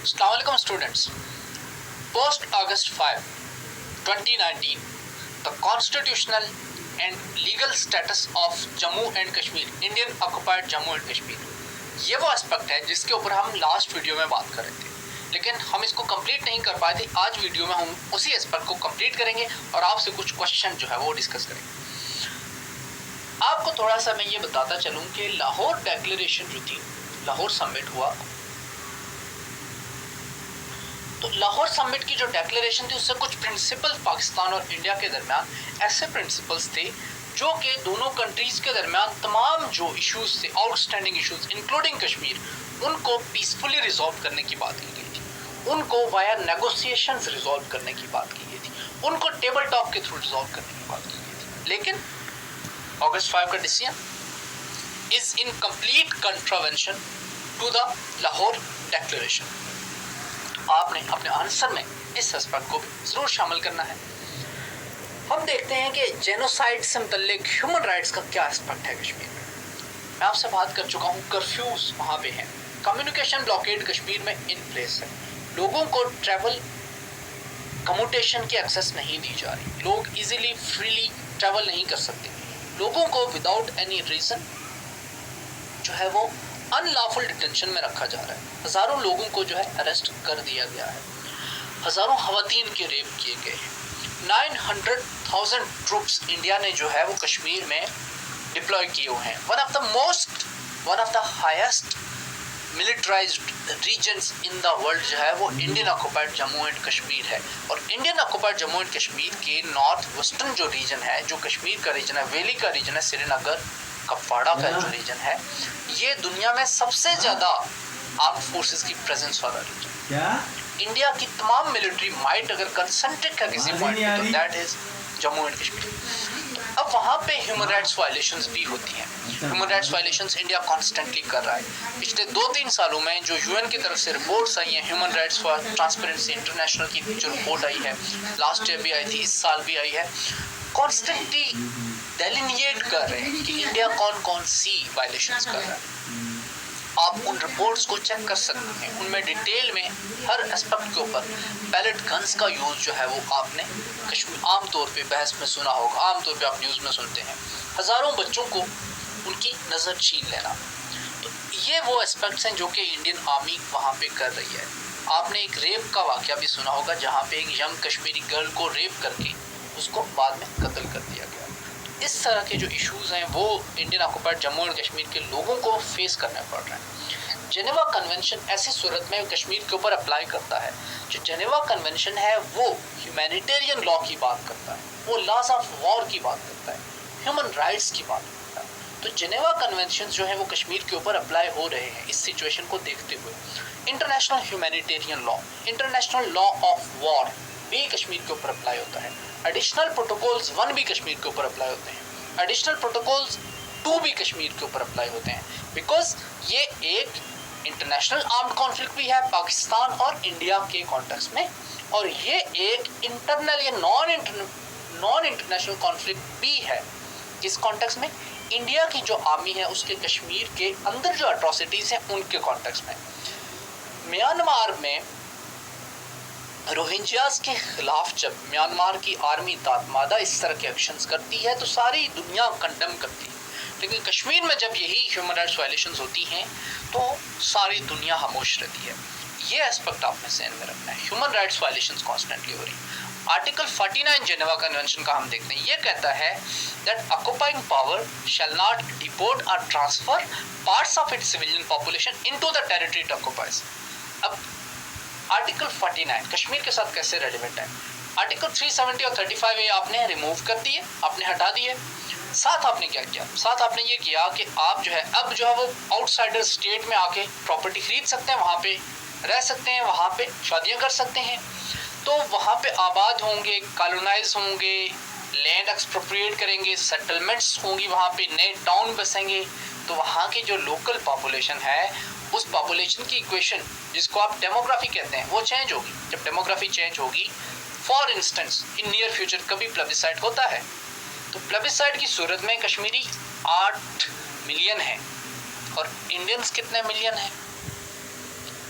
Assalamualaikum students. Post August 5, 2019, the constitutional and legal status of Jammu and Kashmir, Indian occupied Jammu and Kashmir, ये वो aspect है जिसके ऊपर हम last video में बात कर रहे थे, लेकिन हम इसको कंप्लीट नहीं कर पाए थे। आज वीडियो में हम उसी एस्पेक्ट को कंप्लीट करेंगे और आपसे कुछ क्वेश्चन जो है वो डिस्कस करेंगे। आपको थोड़ा सा मैं ये बताता चलूँ कि लाहौर डिक्लेरेशन जो थी, लाहौर समिट हुआ, तो लाहौर समिट की जो डिक्लेरेशन थी उससे कुछ प्रिंसिपल्स पाकिस्तान और इंडिया के दरमियान ऐसे प्रिंसिपल्स थे जो कि दोनों कंट्रीज के दरमियान तमाम जो इश्यूज थे, आउटस्टैंडिंग इश्यूज इंक्लूडिंग कश्मीर, उनको पीसफुली रिजॉल्व करने की बात की गई थी, उनको वाया नेगोशिएशंस रिजॉल्व करने की बात की गई थी, उनको टेबल टॉप के थ्रू रिजॉल्व करने की बात की गई थी। लेकिन अगस्त 5 का decision is in complete contravention to the Lahore declaration. आपने अपने आंसर में इस एस्पेक्ट को भी जरूर शामिल करना है। हम देखते हैं कि जेनोसाइड से मुतल्लिक ह्यूमन राइट्स का क्या एस्पेक्ट है कश्मीर में। मैं आपसे बात कर चुका हूँ, कर्फ्यूज वहाँ पे हैं, कम्युनिकेशन ब्लॉकेड कश्मीर में इन प्लेस है, लोगों को ट्रैवल कम्यूटेशन की एक्सेस नहीं दी जा रही, लोग इजीली फ्रीली ट्रैवल नहीं कर सकते, लोगों को विदाउट एनी रीज़न जो है वो अनलॉफुल डिटेंशन में रखा जा रहा है, हज़ारों लोगों को जो है अरेस्ट कर दिया गया है, हज़ारों ख़वातीन के रेप किए गए हैं, 900,000 ट्रूप्स इंडिया ने जो है वो कश्मीर में डिप्लॉय किए हुए हैं। One of the highest militarized regions in the world जो है वो Indian occupied Jammu and Kashmir है। और Indian occupied Jammu and Kashmir के नॉर्थ वेस्टर्न जो रीजन है, जो कश्मीर का रीजन है, वैली का रीजन है, श्रीनगर कपवाड़ा का जो रीजन है, ये दुनिया में सबसे ज़्यादा आर्म फोर्सेस की प्रेजेंस वाला रीजन। इंडिया की तमाम मिलिट्री माइट अगर कंसंट्रिक है किसी पॉइंट पे तो that is Jammu and Kashmir. अब वहाँ पे ह्यूमन राइट्स वायलेशंस भी होती हैं। Human rights violations India constantly कर रहा है। पिछले 2-3 सालों में जो यूएन की तरफ से रिपोर्ट्स आई हैं, human rights for transparency international की जो रिपोर्ट आई है, लास्ट ईयर भी आई थी, इस साल भी आई है, कॉन्स्टेंटली डेलिनिएट कर रहे हैं कि इंडिया कौन कौन सी वायलेशंस कर रहा है। आप उन रिपोर्ट्स को चेक कर सकते हैं, उनमें डिटेल में हर एस्पेक्ट के ऊपर पैलेट गन्स का यूज़ जो है वो आपने कश्मीर आमतौर पे बहस में सुना होगा, आमतौर पे आप न्यूज़ में सुनते हैं, हज़ारों बच्चों को उनकी नज़र छीन लेना। तो ये वो एस्पेक्ट्स हैं जो कि इंडियन आर्मी वहाँ पे कर रही है। आपने एक रेप का वाक़या भी सुना होगा जहाँ पे एक यंग कश्मीरी गर्ल को रेप करके उसको बाद में कत्ल कर दिया गया। इस तरह के जो इश्यूज़ हैं वो Indian occupied Jammu and Kashmir के लोगों को फेस करने पड़ रहे हैं। जेनेवा कन्वेंशन ऐसी सूरत में कश्मीर के ऊपर अप्लाई करता है। जो जेनेवा कन्वेंशन है वो ह्यूमैनिटेरियन लॉ की बात करता है, वो लॉज ऑफ वॉर की बात करता है, ह्यूमन राइट्स की बात करता है। तो जेनेवा कन्वेंशन जो है वो कश्मीर के ऊपर अप्लाई हो रहे हैं इस सिचुएशन को देखते हुए। International humanitarian law, international law of war भी कश्मीर के ऊपर अप्लाई होता है। एडिशनल प्रोटोकॉल्स 1 भी कश्मीर के ऊपर अप्लाई होते हैं, एडिशनल प्रोटोकॉल्स 2 भी कश्मीर के ऊपर अप्लाई होते हैं, बिकॉज ये एक इंटरनेशनल आर्म्ड कॉन्फ्लिक्ट भी है पाकिस्तान और इंडिया के कॉन्टेक्स्ट में, और ये एक इंटरनल या नॉन इंटरनेशनल कॉन्फ्लिक्ट भी है। इस कॉन्टेक्स्ट में इंडिया की जो आर्मी है उसके कश्मीर के अंदर जो अट्रॉसिटीज़ हैं उनके कॉन्टेक्स्ट में। म्यांमार में रोहिंग्यास के खिलाफ जब म्यांमार की आर्मी तातमादा इस तरह के एक्शंस करती है तो सारी दुनिया कंडेम करती है, लेकिन कश्मीर में जब यही ह्यूमन राइट्स वायलेशंस होती हैं तो सारी दुनिया खामोश रहती है। ये एस्पेक्ट आपने ध्यान में रखना है। ह्यूमन राइट्स वायलेशंस कॉन्स्टेंटली हो रही है। आर्टिकल 49 जेनेवा कन्वेंशन का हम देखते हैं, ये कहता है that occupying power shall not deport और transfer parts of its civilian population into the territory it occupies. अब आर्टिकल 49 कश्मीर के साथ कैसे रेलिवेंट है? आर्टिकल 370 और 35A आपने रिमूव कर दिए, आपने हटा दिए। साथ आपने क्या किया? साथ आपने ये किया कि आप जो है अब जो है वो आउटसाइडर स्टेट में आके प्रॉपर्टी खरीद सकते हैं, वहाँ पे रह सकते हैं, वहाँ पे शादियाँ कर सकते हैं, तो वहाँ पे आबाद होंगे, कॉलोनाइज होंगे, लैंड एक्सप्रोप्रिएट करेंगे, सेटलमेंट्स होंगी, वहाँ पे नए टाउन बसेंगे। तो वहाँ की जो लोकल पॉपुलेशन है उस पॉपुलेशन की इक्वेशन जिसको आप डेमोग्राफी कहते हैं वो चेंज होगी। जब डेमोग्राफी चेंज होगी, for instance in near future कभी प्लेबिसाइड होता है, तो प्लेबिसाइड की सूरत में कश्मीरी 8 मिलियन है और इंडियंस कितने मिलियन हैं?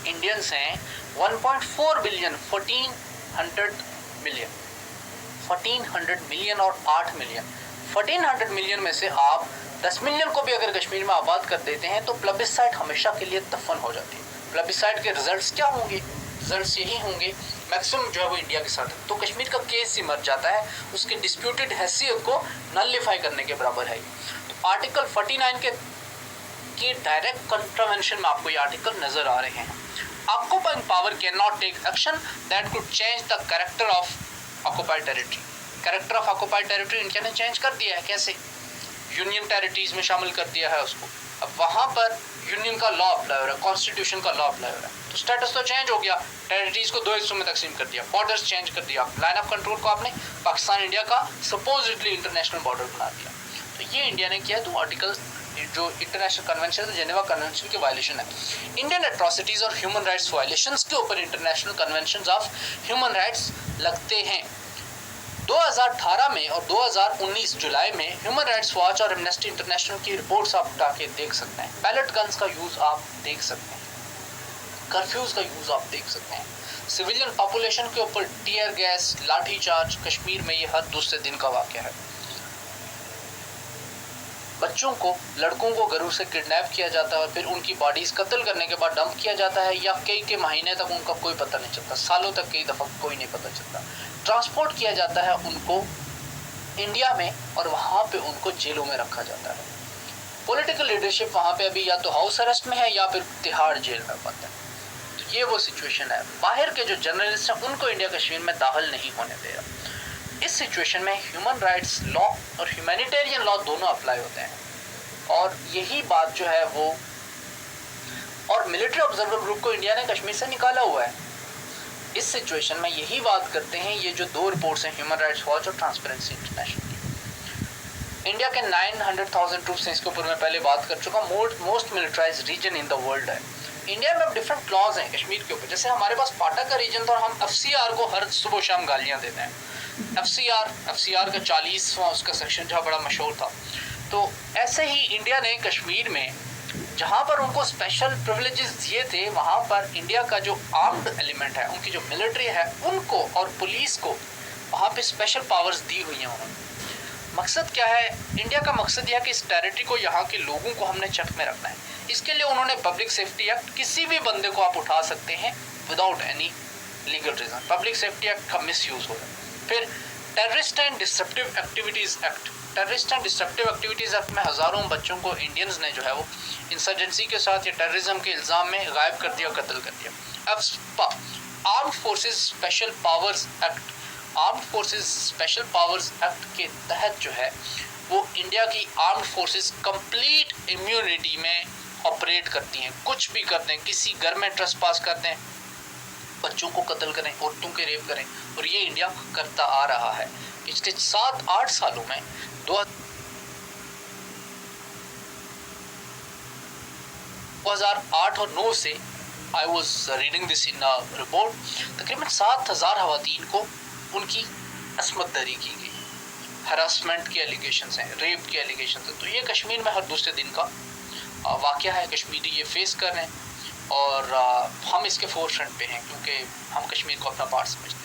इंडियंस हैं 1.4 बिलियन, 1400 मिलियन और 8 मिलियन। 1400 मिलियन में से आप 10 मिलियन को भी अगर कश्मीर में आबाद कर देते हैं तो प्लेबिसाइट हमेशा के लिए दफन हो जाती है। प्लेबिसाइट के रिजल्ट्स क्या होंगे? रिजल्ट्स यही होंगे मैक्सिमम जो है वो इंडिया के साथ है। तो कश्मीर का केस ही मर जाता है, उसके डिस्प्यूटेड हैसियत को नलिफाई करने के बराबर है। तो आर्टिकल 49 के डायरेक्ट कंट्रावेंशन में आपको ये आर्टिकल नजर आ रहे हैं। Occupying power can not take action that could change the character of occupied territory. Character of occupied territory India ने चेंज कर दिया है। कैसे? यूनियन टेरिटरीज में शामिल कर दिया है उसको। अब वहां पर यूनियन का लॉ अप्लाई हो रहा है, कॉन्स्टिट्यूशन का लॉ अप्लाई हो रहा है, तो स्टेटस तो चेंज हो गया। टेरिटरीज को 2 हिस्सों में तकसीम कर दिया, बॉर्डर्स चेंज कर दिया, लाइन ऑफ कंट्रोल को आपने पाकिस्तान इंडिया का सपोजिटली इंटरनेशनल बॉर्डर बना दिया। तो ये इंडिया ने किया। तो आर्टिकल जो इंटरनेशनल कन्वेंशन है, जेनेवा कन्वेंशन की वायलेशन है। इंडियन एट्रोसिटीज और ह्यूमन राइट्स वायलेशंस के ऊपर international convention of human rights लगते हैं। 2018 में और 2019 जुलाई में ह्यूमन राइट्स वॉच और एमनेस्टी इंटरनेशनल की रिपोर्ट्स आप उठा के देख सकते हैं। पैलेट गन्स का यूज आप देख सकते हैं, कर्फ्यूज का यूज आप देख सकते हैं। सिविलियन पॉपुलेशन के ऊपर टीयर गैस, लाठी चार्ज कश्मीर में ये हर दूसरे दिन का वाकया है। बच्चों को, लड़कों को घरों से किडनैप किया जाता है और फिर उनकी बॉडीज कत्ल करने के बाद डंप किया जाता है, या कई महीने तक उनका कोई पता नहीं चलता, सालों तक कई दफ़ा कोई नहीं पता चलता। ट्रांसपोर्ट किया जाता है उनको इंडिया में और वहाँ पे उनको जेलों में रखा जाता है। पॉलिटिकल लीडरशिप वहाँ पे अभी या तो हाउस अरेस्ट में है या फिर तिहाड़ जेल में बंद है। तो ये वो सिचुएशन है। बाहर के जो जर्नलिस्ट हैं उनको इंडिया कश्मीर में दाखिल नहीं होने दे रहा। इस सिचुएशन में ह्यूमन राइट्स लॉ और ह्यूमैनिटेरियन लॉ दोनों अप्लाई होते हैं, और यही बात जो है वो, और मिलिट्री ऑब्जर्वर ग्रुप को इंडिया ने कश्मीर से निकाला हुआ है। इस सिचुएशन में यही बात करते हैं ये जो 2 रिपोर्ट्स हैं, ह्यूमन राइट्स वॉच और ट्रांसपेरेंसी इंटरनेशनल की। इंडिया के 900,000 ट्रूप्स हैं, इसके ऊपर मैं पहले बात कर चुका। Most militarized region in the world है। इंडिया में अब डिफरेंट लॉज हैं कश्मीर के ऊपर। जैसे हमारे पास पाटा का रीजन था और हम FCR को हर सुबह शाम गालियाँ देते हैं। FCR का 40वां उसका सेक्शन जो बड़ा मशहूर था। तो ऐसे ही इंडिया ने कश्मीर में जहाँ पर उनको स्पेशल प्रिविलेजेस दिए थे, वहाँ पर इंडिया का जो आर्म्ड एलिमेंट है, उनकी जो मिलिट्री है, उनको और पुलिस को वहाँ पे स्पेशल पावर्स दी हुई हैं उन्होंने। मकसद क्या है? इंडिया का मकसद यह है कि इस टेरिटरी को, यहाँ के लोगों को हमने चक में रखना है। इसके लिए उन्होंने पब्लिक सेफ्टी एक्ट, किसी भी बंदे को आप उठा सकते हैं without any legal reason, public safety act का मिस यूज़ हो रहा है। फिर terrorist and disruptive activities act, terrorist and disruptive activities act में हज़ारों बच्चों को इंडियंस ने जो है वो इंसर्जेंसी के साथ या टेररिज्म के इल्ज़ाम में गायब कर दिया, कत्ल कर दिया। अब armed forces special powers act, armed forces special powers act के तहत जो है वो इंडिया की आर्म्ड फोर्सेस कंप्लीट इम्यूनिटी में ऑपरेट करती हैं। कुछ भी करते हैं, किसी घर में ट्रेसपास करते हैं, बच्चों को कत्ल करें, औरतों के रेप करें, और ये इंडिया करता आ रहा है। पिछले 7-8 सालों में 2008 और 9 से I was reading this in report, तकरीबन 7,000 खवातीन को उनकी असमत दरी की गई। हरासमेंट के एलिगेशंस हैं, रेप के एलिगेशंस हैं। तो ये कश्मीर में हर दूसरे दिन का वाक़या है। कश्मीरी ये फेस कर रहे हैं और हम इसके फोरफ्रंट पे हैं क्योंकि हम कश्मीर को अपना पार्ट समझते हैं।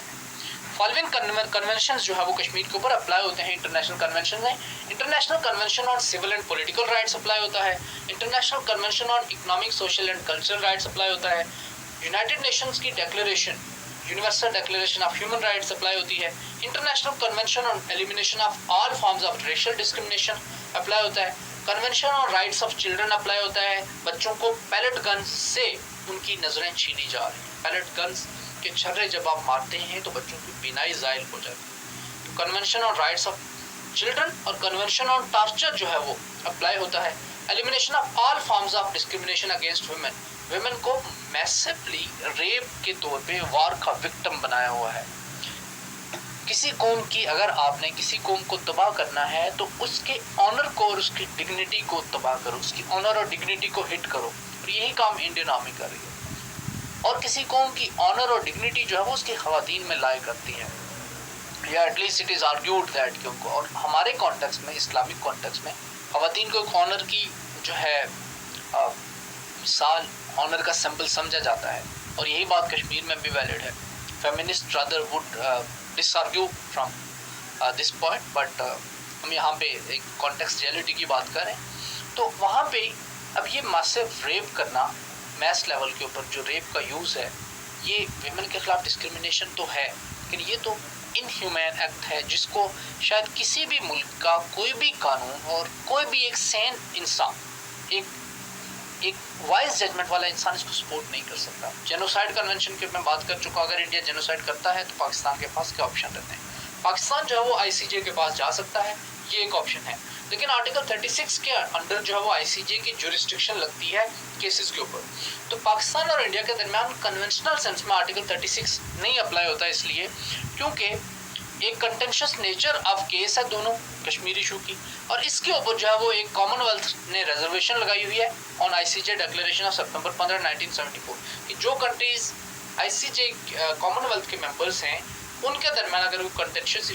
फॉलोइंग कन्वेंशंस जो है वो कश्मीर के ऊपर अप्लाई होते हैं। इंटरनेशनल कन्वेंशन है, international convention on civil and political rights apply होता है, international convention on economic, social and cultural rights apply होता है, यूनाइटेड नेशंस की declaration, universal declaration of human rights apply होती है, international convention on elimination of all forms of racial discrimination apply होता है, convention on rights of children apply होता है। बच्चों को पैलेट गन से उनकी नज़रें छीनी जा रही हैं। पैलेट गन्स के छर्रे जब आप मारते हैं तो बच्चों की बीनाई ज़ायल हो जाती है। तो convention on rights of children और कन्वेंशन ऑन टॉर्चर जो है वो अप्लाई होता है। Elimination of all forms of discrimination against women, women को मैसिवली रेप के तौर पे वार का विक्टिम बनाया हुआ है। किसी कौम की, अगर आपने किसी कौम को तबाह करना है तो उसके ऑनर को और उसकी डिग्निटी को तबाह करो, उसकी ऑनर और डिग्निटी को हिट करो, और यही काम इंडियन आर्मी कर रही है। और किसी कौम की ऑनर और डिग्निटी जो है वो उसकी खवातीन में लाई करती है, या at least it is argued that कि उनको, और हमारे कॉन्टेक्स्ट में, इस्लामिक कॉन्टेक्स्ट में खवातीन को एक ऑनर की जो है मिसाल, ऑनर का सिंबल समझा जाता है, और यही बात कश्मीर में भी वैलिड है। Feminist rather would disagree from this point, but हम यहाँ पे एक कॉन्टेक्स्ट रियलिटी की बात करें तो वहाँ पे अब ये मासिव रेप करना मैस लेवल के ऊपर, जो रेप का यूज़ है, ये विमेन के खिलाफ डिस्क्रिमिनेशन तो है, लेकिन ये तो इनह्यूमैन एक्ट है जिसको शायद किसी भी मुल्क का कोई भी कानून और कोई भी एक सेन इंसान, एक वाइज जजमेंट वाला इंसान इसको सपोर्ट नहीं कर सकता। जेनोसाइड कन्वेंशन की मैं बात कर चुका, अगर इंडिया जेनोसाइड करता है तो पाकिस्तान के पास क्या ऑप्शन रहते हैं? पाकिस्तान जो है वो ICJ के पास जा सकता है, ये एक ऑप्शन है, लेकिन आर्टिकल 36 के अंडर जो है वो ICJ की जुरिस्डिक्शन लगती है केसेस के ऊपर। तो पाकिस्तान और इंडिया के दरमियान कन्वेंशनल सेंस में आर्टिकल 36 नहीं अप्लाई होता, इसलिए क्योंकि एक कंटेंशियस नेचर ऑफ केस है दोनों कश्मीर इशू की, और इसके ऊपर जो है वो एक कॉमनवेल्थ ने रिजर्वेशन लगाई हुई है ऑन ICJ डिक्लेरेशन ऑफ सितंबर 15, 1974 कि जो कंट्रीज ICJ कॉमनवेल्थ के मेंबर्स हैं उनके दरमियान अगर वो कंटेंशियस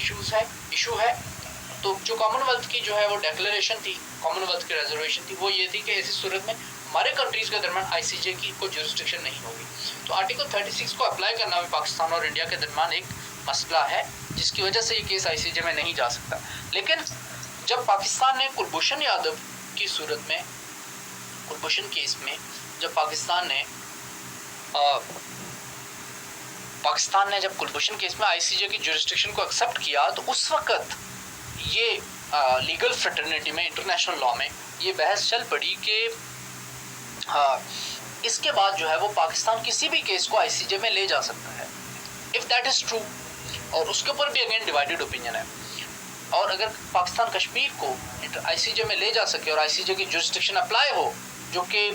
इशू है तो जो कॉमनवेल्थ की जो है वो डिक्लेरेशन थी, कॉमनवेल्थ की रिजर्वेशन थी, वो ये थी कि ऐसी सूरत में हमारे कंट्रीज़ के दरमियान ICJ की कोई जुरिस्डिक्शन नहीं होगी। तो आर्टिकल 36 को अप्लाई करना भी पाकिस्तान और इंडिया के दरमियान एक मसला है, जिसकी वजह से ये केस ICJ में नहीं जा सकता। लेकिन जब पाकिस्तान ने कुलभूषण यादव की सूरत में, कुलभूषण केस में, जब पाकिस्तान ने जब कुलभूषण केस में ICJ की जुरिस्डिक्शन को एक्सेप्ट किया, तो उस वक्त ये लीगल फ्रेटर्निटी में, इंटरनेशनल लॉ में ये बहस चल पड़ी कि इसके बाद जो है वो पाकिस्तान किसी भी केस को ICJ में ले जा सकता है, इफ़ दैट इज़ ट्रू। और उसके ऊपर भी अगेन डिवाइडेड ओपिनियन है, और अगर पाकिस्तान कश्मीर को ICJ में ले जा सके और ICJ की जुरिस्डिक्शन अप्लाई हो, जो कि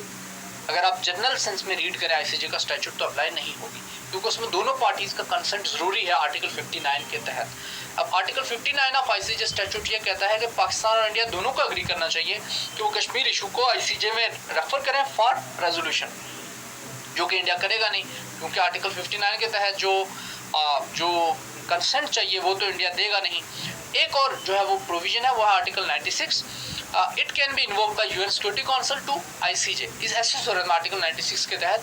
अगर आप जनरल सेंस में रीड करें ICJ का स्टैट्यूट तो अप्लाई नहीं होगी, क्योंकि उसमें दोनों पार्टीज़ का कंसेंट ज़रूरी है आर्टिकल 59 के तहत। अब आर्टिकल 59 ऑफ ICJ स्टैट्यूट ये कहता है कि पाकिस्तान और इंडिया दोनों को एग्री करना चाहिए कि वो कश्मीर इशू को ICJ में रेफर करें फॉर रेजोल्यूशन, जो कि इंडिया करेगा नहीं, क्योंकि आर्टिकल 59 के तहत जो कंसेंट चाहिए वो तो इंडिया देगा नहीं। एक और जो है वो प्रोविजन है वो है article 96, it can be invoked by UN security council to ICJ। इस ऐसी सूरत में आर्टिकल 96 के तहत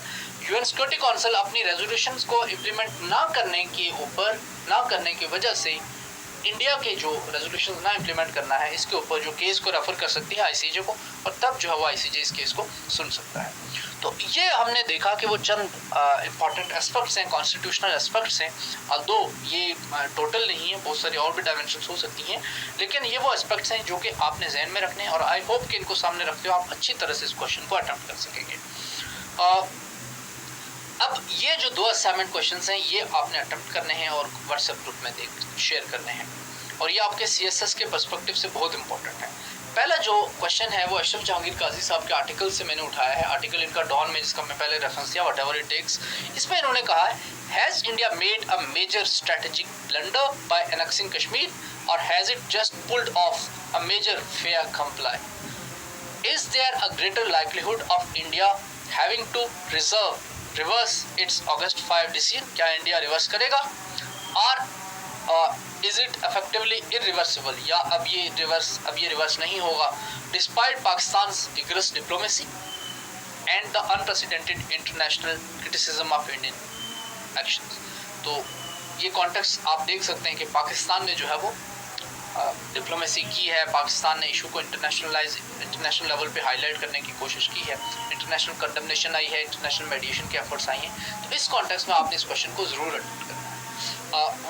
UN सिक्योरिटी काउंसिल अपनी रेजोल्यूशंस को इम्प्लीमेंट ना करने की वजह से इंडिया के जो रेजोल्यूशन ना इम्प्लीमेंट करना है, इसके ऊपर जो केस को रेफर कर सकती है ICJ को, और तब जो है वो ICJ इस केस को सुन सकता है। तो ये हमने देखा कि वो चंद इम्पॉर्टेंट एस्पेक्ट्स हैं, कॉन्स्टिट्यूशनल एस्पेक्ट्स हैं, दो ये टोटल नहीं है, बहुत सारी और भी डायमेंशंस हो सकती हैं, लेकिन ये वो एस्पेक्ट्स हैं जो कि आपने जहन में रखने हैं, और आई होप कि इनको सामने रखते हो आप अच्छी तरह से इस क्वेश्चन को अटेम्प्ट कर सकेंगे। अब ये जो 2 असाइनमेंट क्वेश्चंस हैं ये आपने अटेम्प्ट करने हैं और व्हाट्सएप ग्रुप में शेयर करने हैं, और ये आपके CSS के पर्सपेक्टिव से बहुत इंपॉर्टेंट है। पहला जो क्वेश्चन है वो अशरफ जहांगीर काजी साहब के आर्टिकल से मैंने उठाया है, आर्टिकल इनका डॉन में, जिसका मैं पहले रेफरेंस दिया, व्हाटएवर इट टेक्स। इसमें इन्होंने कहा है, has India made a major strategic blunder by annexing Kashmir, और has it just pulled off a major fait accompli? Is there a greater likelihood of India having to reverse its August 5 decision? क्या India reverse करेगा, और is it effectively irreversible, या अब ये reverse नहीं होगा, despite Pakistan's vigorous diplomacy and the unprecedented international criticism of Indian actions? तो ये कॉन्टेक्स्ट आप देख सकते हैं कि पाकिस्तान ने जो है वो डिप्लोमेसी की है, पाकिस्तान ने इशू को इंटरनेशनल लेवल पे हाईलाइट करने की कोशिश की है, इंटरनेशनल कंडमनेशन आई है, इंटरनेशनल मेडिएशन के एफर्ट्स आई हैं। तो इस कॉन्टेक्स्ट में आपने इस क्वेश्चन को ज़रूर अटेम्प्ट करना है।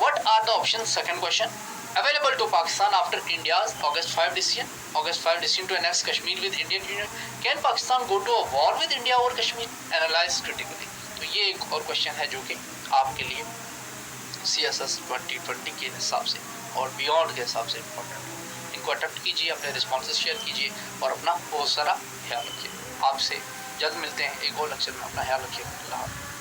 What are the options? Second question, available to Pakistan after India's August 5 decision to annex Kashmir with Indian Union? Can Pakistan go to a war with India over Kashmir? Analyze critically. तो ये एक और question है जो कि आपके लिए CSS 2020 के हिसाब से और बियॉन्ड के हिसाब से इम्पोर्टेंट है। इनको अटेम्प्ट कीजिए, अपने रिस्पॉन्सेस शेयर कीजिए और अपना बहुत सारा ख्याल रखिए। आपसे जल्द मिलते हैं एक और लेक्चर में। अपना ख्याल रखिए। अल्लाह हाफ़िज़।